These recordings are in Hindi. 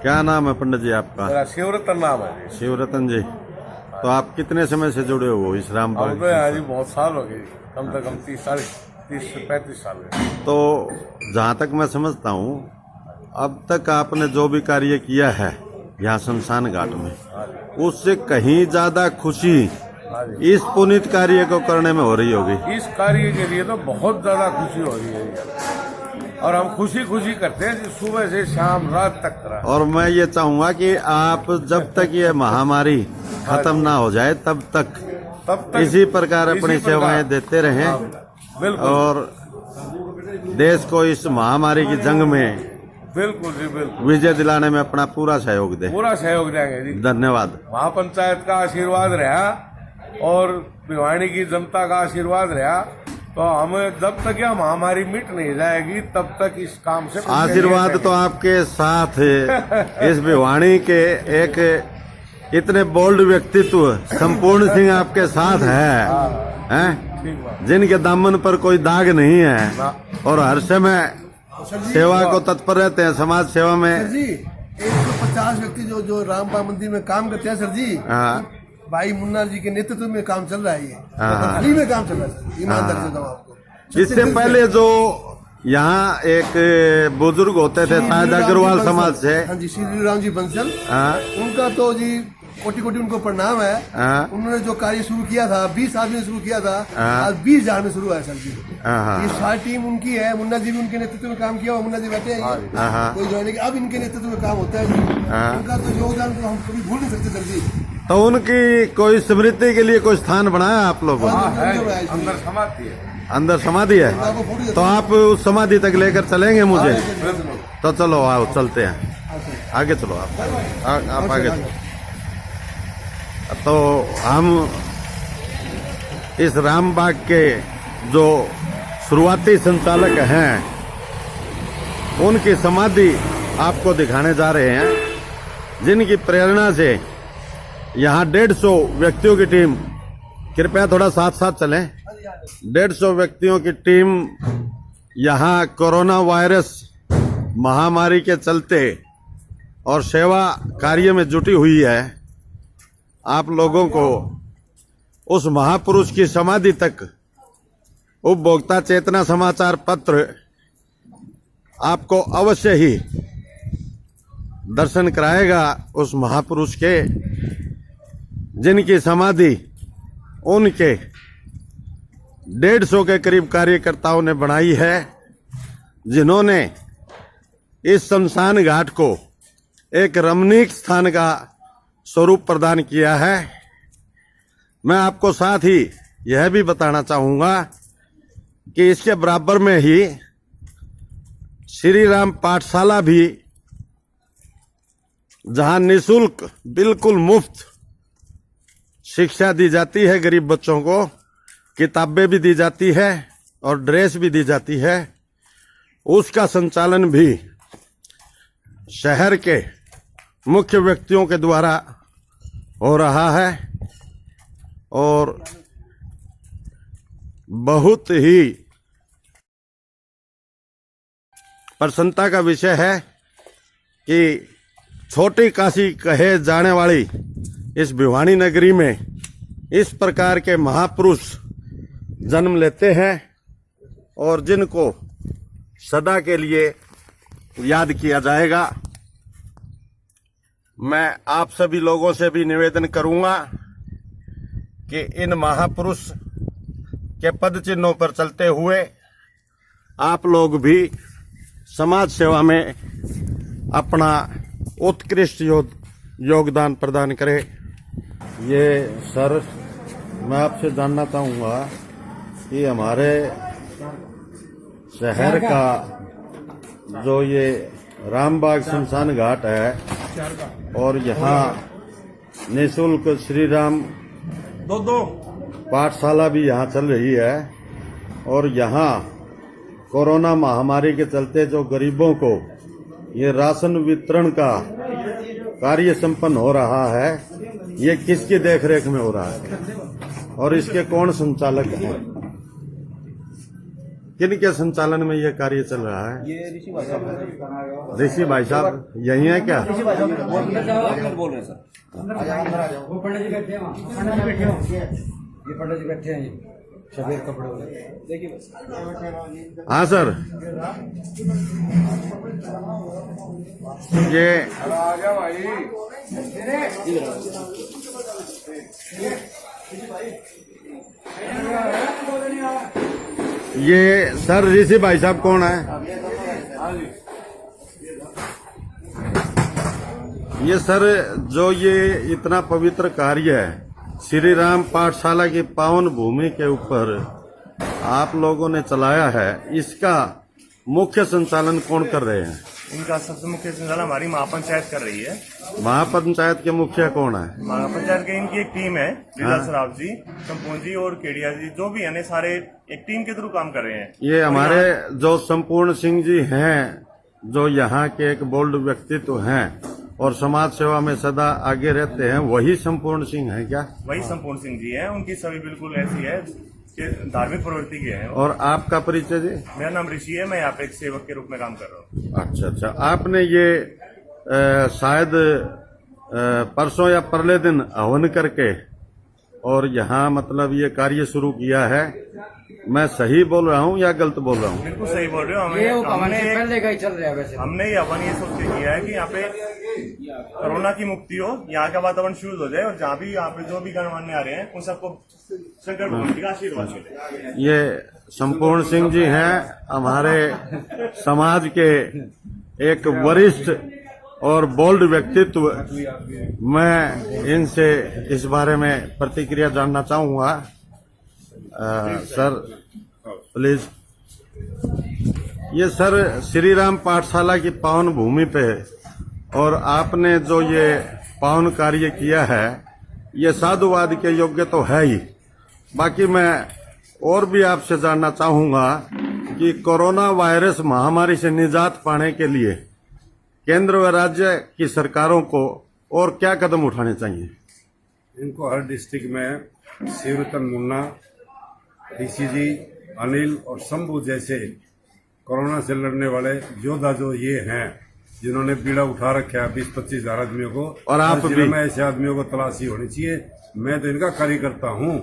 क्या नाम है पंडित जी आपका? मेरा शिवरतन नाम है। शिवरतन जी, तो आप कितने समय से जुड़े हो इस रामबाग? हम तो यहाँ जी बहुत साल हो गए, कम से कम 30 से 35 साल हुए। तो जहाँ तक मैं समझता हूँ, अब तक आपने जो भी कार्य किया है यहाँ शमशान घाट में, उससे कहीं ज्यादा खुशी इस पुनीत कार्य को करने में हो रही होगी। इस कार्य के लिए तो बहुत ज्यादा खुशी हो रही है और हम खुशी खुशी करते हैं सुबह से शाम रात तक करा। और मैं ये चाहूंगा कि आप जब तक ये महामारी खत्म ना हो जाए तब तक इसी प्रकार अपनी सेवाएं देते रहें और देश को इस महामारी की जंग में बिल्कुल जी बिल्कुल विजय दिलाने में अपना पूरा सहयोग दे। पूरा सहयोग देंगे जी। धन्यवाद। महापंचायत का आशीर्वाद रहा और भिवानी की जनता का आशीर्वाद रहा, तो हमें जब तक यह महामारी मिट नहीं जाएगी तब तक इस काम से आशीर्वाद तो आपके साथ है। इस भिवानी के एक इतने बोल्ड व्यक्तित्व संपूर्ण सिंह आपके साथ हैं, जिनके दामन पर कोई दाग नहीं है और हर समय सेवा को तत्पर रहते हैं समाज सेवा में। सर जी 150 व्यक्ति जो रामबाग मंदिर में काम करते हैं सर जी, भाई मुन्ना जी के नेतृत्व में काम चल रहा है। ये हाल में काम चल रहा है सर, ईमानदारी से बताऊं आपको। इससे पहले जो यहाँ एक बुजुर्ग होते थे शायद अग्रवाल समाज से, हाँ जी, श्री राम जी बंसल, उनका तो जी कोटि कोटि उनको प्रणाम है। उन्होंने जो कार्य शुरू किया था 20 आदमी ने शुरू किया था, आज 20,000 में शुरू हुआ है सर जी। ये सारी टीम उनकी है। मुन्ना जी भी उनके नेतृत्व में काम किया, मुन्ना जी बैठे हैं कोई जो, अब इनके नेतृत्व में काम होता है जी। उनका तो योगदान को हम कभी भूल नहीं सकते सर जी। तो उनकी कोई स्मृति के लिए कोई स्थान बनाया आप लोगों ने? अंदर समाधि है। अंदर समाधि है, तो आप उस समाधि तक लेकर चलेंगे मुझे? तो चलो आओ चलते हैं, आगे चलो आप आगे चलो। तो हम इस रामबाग के जो शुरुआती संचालक हैं उनकी समाधि आपको दिखाने जा रहे हैं, जिनकी प्रेरणा से यहाँ 150 व्यक्तियों की टीम, कृपया थोड़ा साथ साथ चलें, 150 व्यक्तियों की टीम यहाँ कोरोना वायरस महामारी के चलते और सेवा कार्य में जुटी हुई है। आप लोगों को उस महापुरुष की समाधि तक उपभोक्ता चेतना समाचार पत्र आपको अवश्य ही दर्शन कराएगा उस महापुरुष के, जिनकी समाधि उनके 150 के करीब कार्यकर्ताओं ने बनाई है, जिन्होंने इस शमशान घाट को एक रमणीक स्थान का स्वरूप प्रदान किया है। मैं आपको साथ ही यह भी बताना चाहूंगा कि इसके बराबर में ही श्री राम पाठशाला भी, जहां निःशुल्क बिल्कुल मुफ्त शिक्षा दी जाती है गरीब बच्चों को, किताबें भी दी जाती है और ड्रेस भी दी जाती है, उसका संचालन भी शहर के मुख्य व्यक्तियों के द्वारा हो रहा है। और बहुत ही प्रसन्नता का विषय है कि छोटी काशी कहे जाने वाली इस भिवानी नगरी में इस प्रकार के महापुरुष जन्म लेते हैं और जिनको सदा के लिए याद किया जाएगा। मैं आप सभी लोगों से भी निवेदन करूंगा कि इन महापुरुष के पद चिन्हों पर चलते हुए आप लोग भी समाज सेवा में अपना उत्कृष्ट योगदान प्रदान करें। ये सर, मैं आपसे जानना चाहूँगा कि हमारे शहर का जो ये रामबाग शमशान घाट है और यहाँ निःशुल्क श्री राम पाठशाला भी यहाँ चल रही है और यहाँ कोरोना महामारी के चलते जो गरीबों को ये राशन वितरण का कार्य संपन्न हो रहा है, ये किसकी देखरेख में हो रहा है और इसके कौन संचालक हैं? किन के संचालन में ये कार्य चल रहा है? ये ऋषि भाई साहब ऋषि भाई साहब यही है क्या? ऋषि भाई साहब बोल रहे हैं सर। वो पंडित जी बैठे हैं वहाँ, पंडित जी बैठे हो, ये पंडित जी बैठे हैं, ये सफेद कपड़े वाले। देखिए बस हाँ सर, ये आ जा भाई। ये सर ऋषि भाई साहब कौन है? ये सर जो ये इतना पवित्र कार्य है श्री राम पाठशाला की पावन भूमि के ऊपर आप लोगों ने चलाया है, इसका मुख्य संचालन कौन कर रहे हैं? इनका सबसे मुख्य संचालन हमारी महापंचायत कर रही है। महापंचायत के मुखिया कौन है? महापंचायत के इनकी एक टीम है, लीला सराफ जी, संपूर्ण जी और केडिया जी, जो भी है सारे एक टीम के थ्रू काम कर रहे हैं। ये हमारे जो संपूर्ण सिंह जी हैं, जो यहाँ के एक बोल्ड व्यक्तित्व हैं और समाज सेवा में सदा आगे रहते हैं, वही संपूर्ण सिंह है क्या? वही संपूर्ण सिंह जी हैं, उनकी सभी बिल्कुल ऐसी है कि धार्मिक प्रवृत्ति के हैं। और आपका परिचय जी? मेरा नाम ऋषि है, मैं यहाँ पे एक सेवक के रूप में काम कर रहा हूँ। अच्छा अच्छा, आपने ये शायद परसों या परले दिन हवन करके और यहाँ मतलब ये कार्य शुरू किया है। मैं सही बोल रहा हूँ या गलत बोल रहा हूँ? बिल्कुल सही बोल रहे हो। ये वो हमने से पहले का ही चल रहा है वैसे। हमने ये हवन ये सोच के किया है कि यहाँ पे कोरोना की मुक्ति हो, यहाँ का वातावरण शुद्ध हो जाए और जहाँ भी यहाँ पे जो भी गणमान्य आ रहे हैं उन सबको शंकर भगवान जी का आशीर्वाद मिले। ये संपूर्ण सिंह जी हैं, हमारे समाज के एक वरिष्ठ और बोल्ड व्यक्तित्व। मैं इनसे इस बारे में प्रतिक्रिया जानना चाहूंगा। Sir please. ये सर श्री राम पाठशाला की पावन भूमि पे और आपने जो ये पावन कार्य किया है, ये साधुवाद के योग्य तो है ही। बाकी मैं और भी आपसे जानना चाहूंगा कि कोरोना वायरस महामारी से निजात पाने के लिए केंद्र व राज्य की सरकारों को और क्या कदम उठाने चाहिए? इनको हर डिस्ट्रिक्ट में शिवरतन मुन्ना, ऋषि जी, अनिल और शंभू जैसे कोरोना से लड़ने वाले योद्धा जो ये हैं, जिन्होंने बीड़ा उठा रखा है 20-25 हजार आदमियों को, और आप हर जिले भी में ऐसे आदमियों को तलाशी होनी चाहिए। मैं तो इनका कार्यकर्ता हूँ,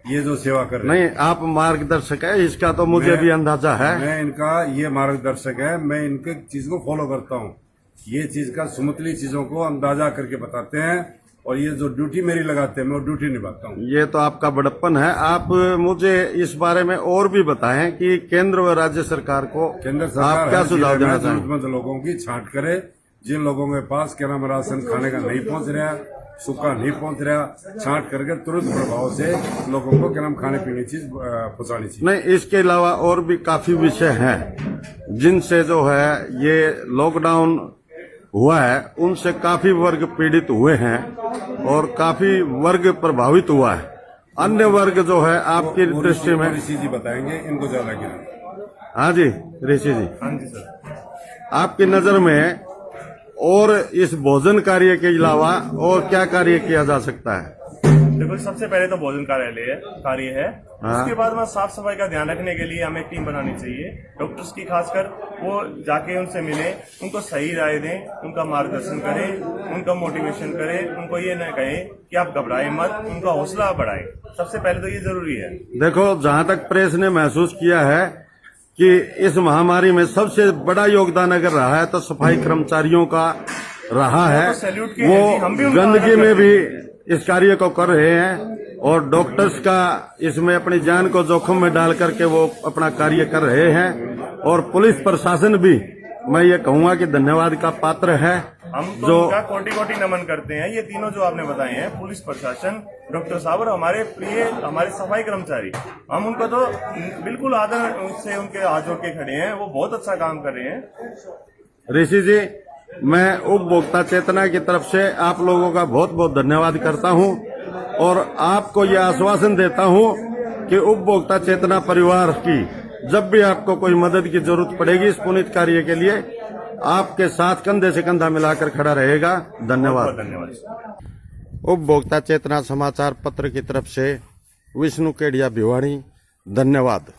ये जो सेवा कर रहे नहीं, हैं। आप मार्गदर्शक है, इसका तो मुझे भी अंदाजा है। मैं इनका ये मार्गदर्शक है, मैं इनके चीज को फॉलो करता हूँ। ये चीज का सुमतली चीजों को अंदाजा करके बताते हैं और ये जो ड्यूटी मेरी लगाते हैं मैं वो ड्यूटी निभाता हूँ। ये तो आपका बड़प्पन है। आप मुझे इस बारे में और भी बताएं कि केंद्र व राज्य सरकार को केंद्र आप सरकार क्या हर सुझाव जिले देना में चाहेंगे? जरूरतमंद लोगों की छांट करे। जिन लोगों के पास क्या नाम राशन खाने का नहीं पहुंच रहा, सूखा नहीं पहुंच रहा, छांट करके तुरंत प्रभाव से लोगों को क्या नाम खाने पीने की चीज पहुंचानी चाहिए। नहीं, इसके अलावा और भी काफी विषय हैं जिनसे जो है ये लॉकडाउन हुआ है, उनसे काफी वर्ग पीड़ित हुए हैं और काफी वर्ग प्रभावित हुआ है। अन्य वर्ग जो है आपकी दृष्टि में? ऋषि जी बताएंगे, इनको ज्यादा ज्ञान। हाँ जी ऋषि जी, हाँ जी सर। आपकी नजर में और इस भोजन कार्य के अलावा और क्या कार्य किया जा सकता है? देखो, सबसे पहले तो भोजन कार्य है। हाँ। उसके बाद में साफ सफाई का ध्यान रखने के लिए हमें एक टीम बनानी चाहिए, डॉक्टर्स की खासकर। वो जाके उनसे मिले, उनको सही राय दें, उनका मार्गदर्शन करें, उनका मोटिवेशन करें, उनको ये न कहें कि आप घबराएं मत, उनका हौसला बढ़ाएं। सबसे पहले तो ये जरूरी है। देखो, जहां तक प्रेस ने महसूस किया है कि इस महामारी में सबसे बड़ा योगदान अगर रहा है तो सफाई कर्मचारियों का रहा है। तो सैल्यूट के हैं जी, हम भी वो उनका गंदगी आदर में करते भी इस कार्य को कर रहे हैं और डॉक्टर्स का इसमें अपनी जान को जोखिम में डाल करके वो अपना कार्य कर रहे हैं। और पुलिस प्रशासन भी, मैं ये कहूंगा कि धन्यवाद का पात्र है। हम तो जो उनका कोटि कोटि नमन करते हैं। ये तीनों जो आपने बताए हैं, पुलिस प्रशासन, डॉक्टर साहब और हमारे प्रिय हमारे सफाई कर्मचारी, हम उनको तो बिल्कुल आदर से उनके हाथ जोड़ के खड़े हैं। वो बहुत अच्छा काम कर रहे हैं। ऋषि जी, मैं उपभोक्ता चेतना की तरफ से आप लोगों का बहुत बहुत धन्यवाद करता हूं और आपको यह आश्वासन देता हूं कि उपभोक्ता चेतना परिवार की जब भी आपको कोई मदद की जरूरत पड़ेगी इस पुनीत कार्य के लिए, आपके साथ कंधे से कंधा मिलाकर खड़ा रहेगा। धन्यवाद। धन्यवाद। उपभोक्ता चेतना समाचार पत्र की तरफ से विष्णु केडिया भिवाड़ी, धन्यवाद।